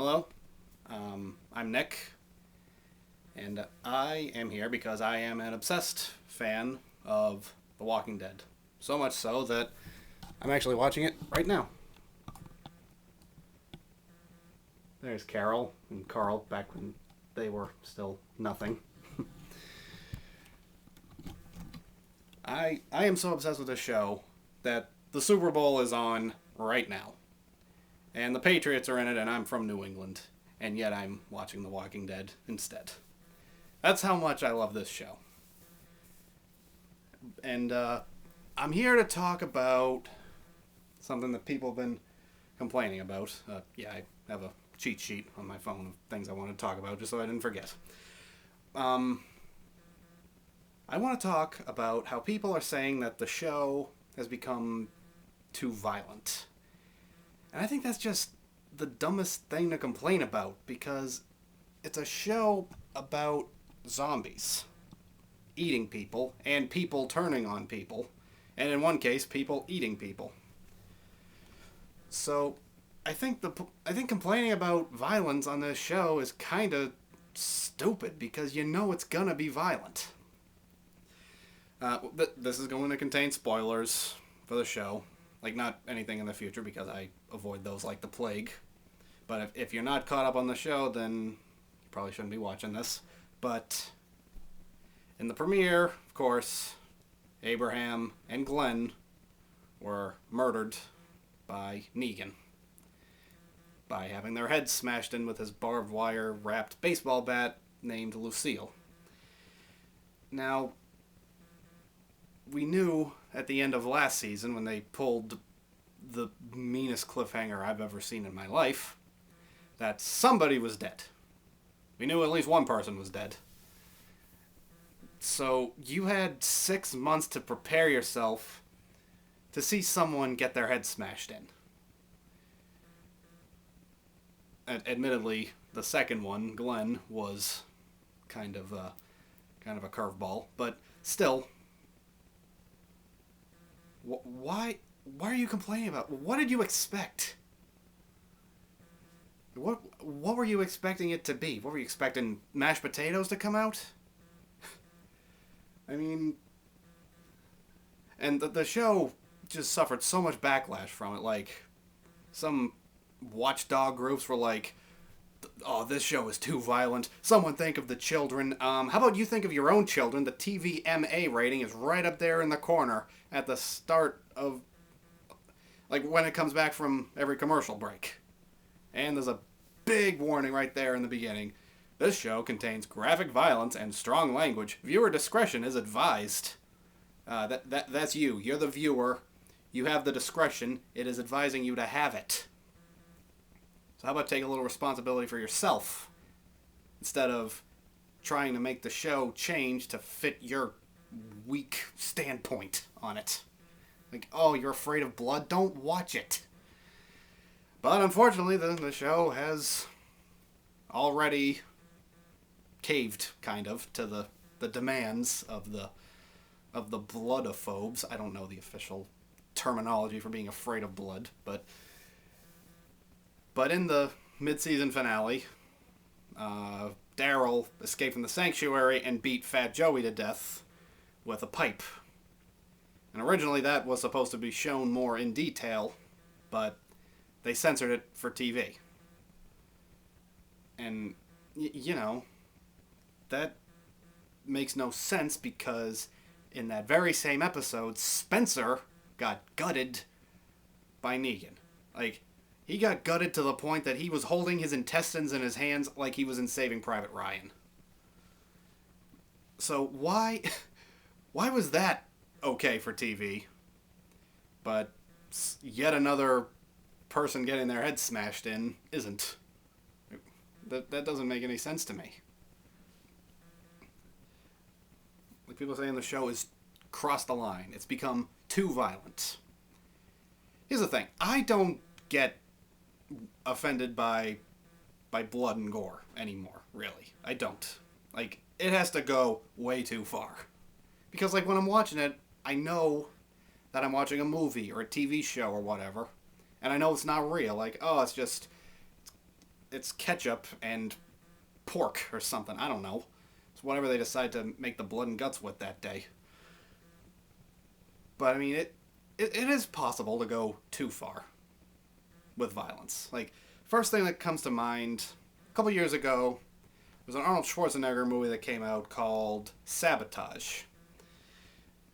Hello, I'm Nick, and I am here because I am an obsessed fan of The Walking Dead. So much so that I'm actually watching it right now. There's Carol and Carl back when they were still nothing. I am so obsessed with this show that the Super Bowl is on right now. And the Patriots are in it, and I'm from New England. And yet I'm watching The Walking Dead instead. That's how much I love this show. And I'm here to talk about something that people have been complaining about. I have a cheat sheet on my phone of things I want to talk about just so I didn't forget. I want to talk about how people are saying that the show has become too violent. And I think that's just the dumbest thing to complain about, because it's a show about zombies eating people and people turning on people, and in one case, people eating people. So, I think complaining about violence on this show is kind of stupid, because you know it's gonna be violent. This is going to contain spoilers for the show. Like, not anything in the future, because I avoid those like the plague. But if you're not caught up on the show, then you probably shouldn't be watching this. But in the premiere, of course, Abraham and Glenn were murdered by Negan by having their heads smashed in with his barbed wire wrapped baseball bat named Lucille. Now, we knew at the end of last season, when they pulled the meanest cliffhanger I've ever seen in my life, that somebody was dead. We knew at least one person was dead. So you had 6 months to prepare yourself to see someone get their head smashed in. Admittedly, the second one, Glenn, was kind of a curveball, but still. Why are you complaining about? What did you expect? What were you expecting it to be? What were you expecting, mashed potatoes to come out? I mean, and the show just suffered so much backlash from it. Like, some watchdog groups were like, "Oh, this show is too violent. Someone think of the children. How about you think of your own children? The TVMA rating is right up there in the corner at the start of, like, when it comes back from every commercial break. And there's a big warning right there in the beginning. This show contains graphic violence and strong language. Viewer discretion is advised." That's you. You're the viewer. You have the discretion. It is advising you to have it. So how about take a little responsibility for yourself, instead of trying to make the show change to fit your weak standpoint on it. Like, oh, you're afraid of blood? Don't watch it. But unfortunately, the show has already caved, kind of, to the demands of the blood-ophobes. I don't know the official terminology for being afraid of blood, but in the mid-season finale, Daryl escaped from the sanctuary and beat Fat Joey to death with a pipe. And originally that was supposed to be shown more in detail, but they censored it for TV. And, that makes no sense, because in that very same episode, Spencer got gutted by Negan. Like, he got gutted to the point that he was holding his intestines in his hands like he was in Saving Private Ryan. So why was that okay for TV, but yet another person getting their head smashed in isn't? That doesn't make any sense to me. Like, people saying the show is crossed the line. It's become too violent. Here's the thing. I don't get offended by blood and gore anymore, really. I don't. Like, it has to go way too far. Because, like, when I'm watching it, I know that I'm watching a movie or a TV show or whatever, and I know it's not real. Like, oh, it's ketchup and pork or something. I don't know. It's whatever they decide to make the blood and guts with that day. But I mean, it is possible to go too far with violence. Like, first thing that comes to mind, a couple years ago, was an Arnold Schwarzenegger movie that came out called Sabotage.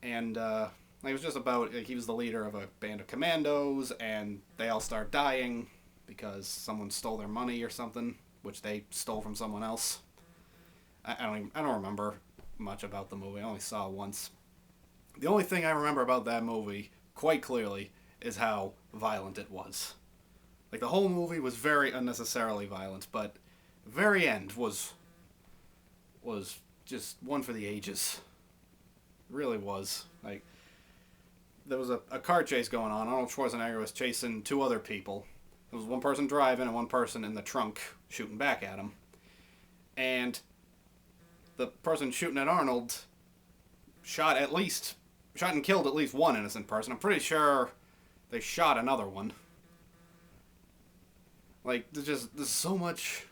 And it was just about, like, he was the leader of a band of commandos, and they all start dying because someone stole their money or something, which they stole from someone else. I don't remember much about the movie. I only saw it once. The only thing I remember about that movie, quite clearly, is how violent it was. Like, the whole movie was very unnecessarily violent, but the very end was just one for the ages. It really was. Like, there was a car chase going on. Arnold Schwarzenegger was chasing two other people. There was one person driving and one person in the trunk shooting back at him. And the person shooting at Arnold shot and killed at least one innocent person. I'm pretty sure they shot another one. Like, there's so much.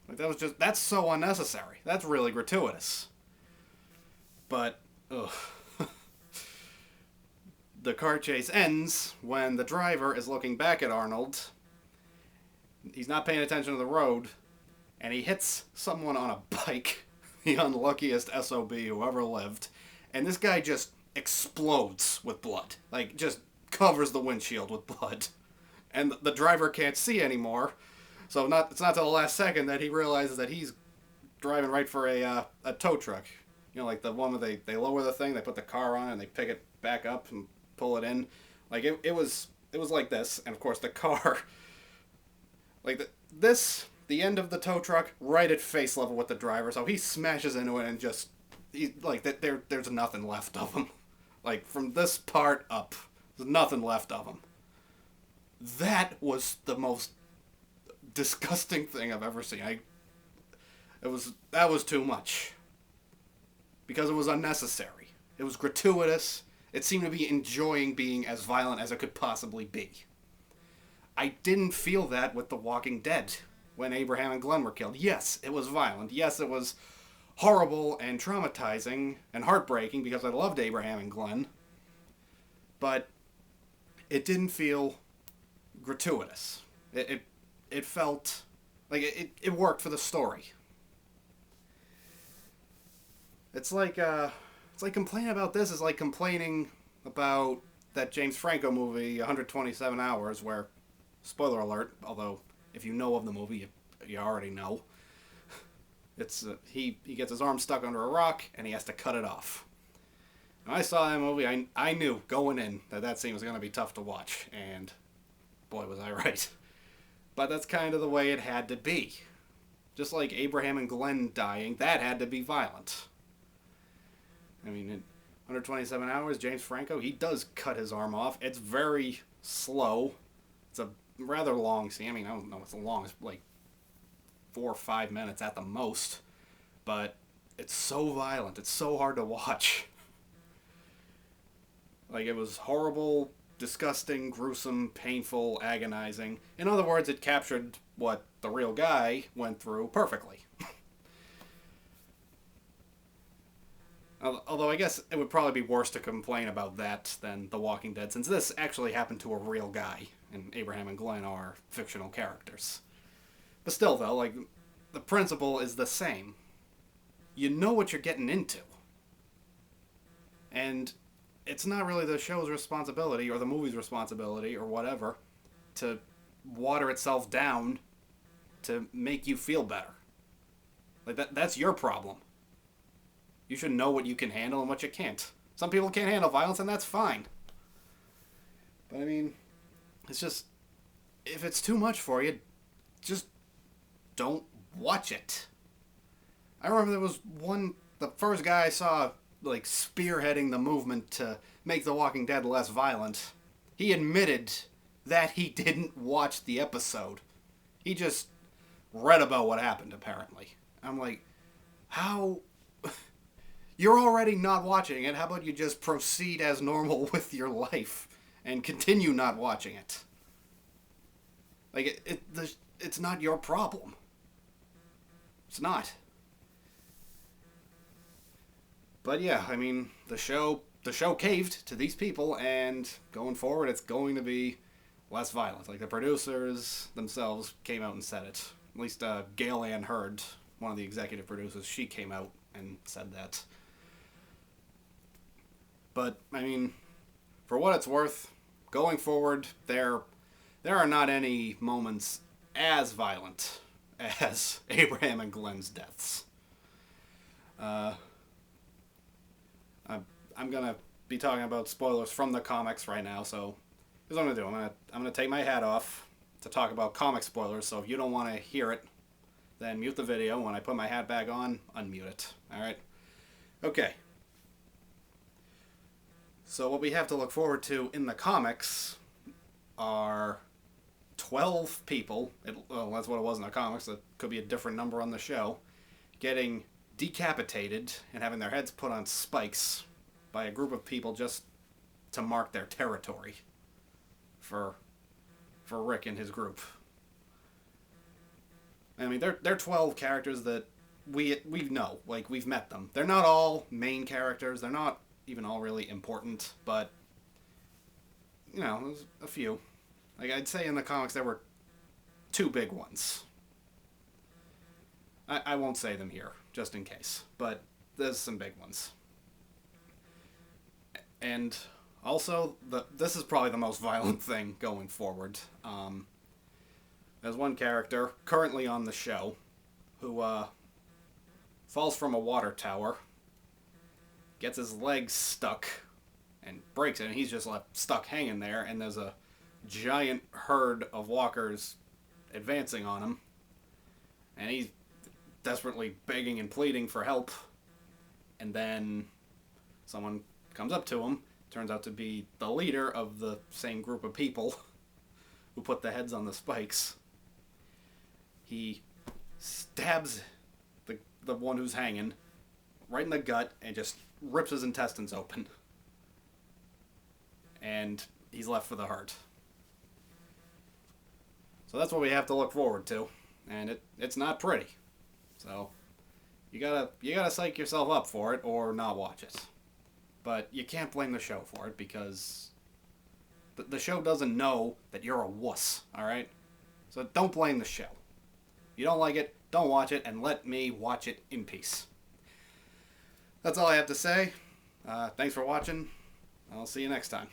Like, that's so unnecessary. That's really gratuitous. But, ugh. The car chase ends when the driver is looking back at Arnold. He's not paying attention to the road, and he hits someone on a bike, the unluckiest SOB who ever lived, and this guy just explodes with blood. Like, just covers the windshield with blood. And the driver can't see anymore, so it's not till the last second that he realizes that he's driving right for a tow truck. You know, like the one where they lower the thing, they put the car on it, and they pick it back up and pull it in. Like, it was like this, and of course the car, like the end of the tow truck right at face level with the driver, so he smashes into it and just, there's nothing left of him. Like, from this part up, there's nothing left of him. That was the most disgusting thing I've ever seen. That was too much. Because it was unnecessary. It was gratuitous. It seemed to be enjoying being as violent as it could possibly be. I didn't feel that with The Walking Dead when Abraham and Glenn were killed. Yes, it was violent. Yes, it was horrible and traumatizing and heartbreaking because I loved Abraham and Glenn. But it didn't feel gratuitous. It felt like it worked for the story. It's like complaining about this is like complaining about that James Franco movie 127 Hours, where, spoiler alert, although if you know of the movie you already know, it's he gets his arm stuck under a rock and he has to cut it off. When I saw that movie, I knew going in that scene was going to be tough to watch, and boy, was I right. But that's kind of the way it had to be. Just like Abraham and Glenn dying, that had to be violent. I mean, in 127 Hours, James Franco, he does cut his arm off. It's very slow. It's a rather long scene. I mean, I don't know, it's the longest, like 4 or 5 minutes at the most. But it's so violent. It's so hard to watch. Like, it was horrible, disgusting, gruesome, painful, agonizing. In other words, it captured what the real guy went through perfectly. Although I guess it would probably be worse to complain about that than The Walking Dead, since this actually happened to a real guy, and Abraham and Glenn are fictional characters. But still, though, like, the principle is the same. You know what you're getting into. And it's not really the show's responsibility, or the movie's responsibility, or whatever, to water itself down to make you feel better. Like, that's your problem. You should know what you can handle and what you can't. Some people can't handle violence, and that's fine. But, I mean, it's just, if it's too much for you, just don't watch it. I remember there was the first guy I saw, like, spearheading the movement to make The Walking Dead less violent. He admitted that he didn't watch the episode. He just read about what happened, apparently. I'm like, how... You're already not watching it. How about you just proceed as normal with your life and continue not watching it? Like, it's it's not your problem. It's not. But yeah, I mean, the show caved to these people, and going forward, it's going to be less violent. Like, the producers themselves came out and said it. At least Gail Ann Hurd, one of the executive producers, she came out and said that. But I mean, for what it's worth, going forward, there are not any moments as violent as Abraham and Glenn's deaths. I'm gonna be talking about spoilers from the comics right now, so here's what I'm gonna do. I'm gonna take my hat off to talk about comic spoilers. So if you don't want to hear it, then mute the video. When I put my hat back on, unmute it. All right? Okay. So what we have to look forward to in the comics are 12 people. Well, that's what it was in the comics. It could be a different number on the show. Getting decapitated and having their heads put on spikes by a group of people just to mark their territory for Rick and his group. I mean, they're 12 characters that we know, like, we've met them. They're not all main characters. They're not even all really important, but you know, there's a few. Like, I'd say in the comics there were 2 big ones. I won't say them here, just in case, but there's some big ones. And also, this is probably the most violent thing going forward. There's one character currently on the show who falls from a water tower, gets his legs stuck, and breaks it, and he's just left stuck hanging there, and there's a giant herd of walkers advancing on him, and he's desperately begging and pleading for help, and then someone comes up to him, turns out to be the leader of the same group of people who put the heads on the spikes. He stabs the one who's hanging right in the gut and just rips his intestines open. And he's left for the hurt. So that's what we have to look forward to, and it's not pretty. So you gotta psych yourself up for it or not watch it. But you can't blame the show for it, because the show doesn't know that you're a wuss, alright? So don't blame the show. You don't like it, don't watch it, and let me watch it in peace. That's all I have to say. Thanks for watching. I'll see you next time.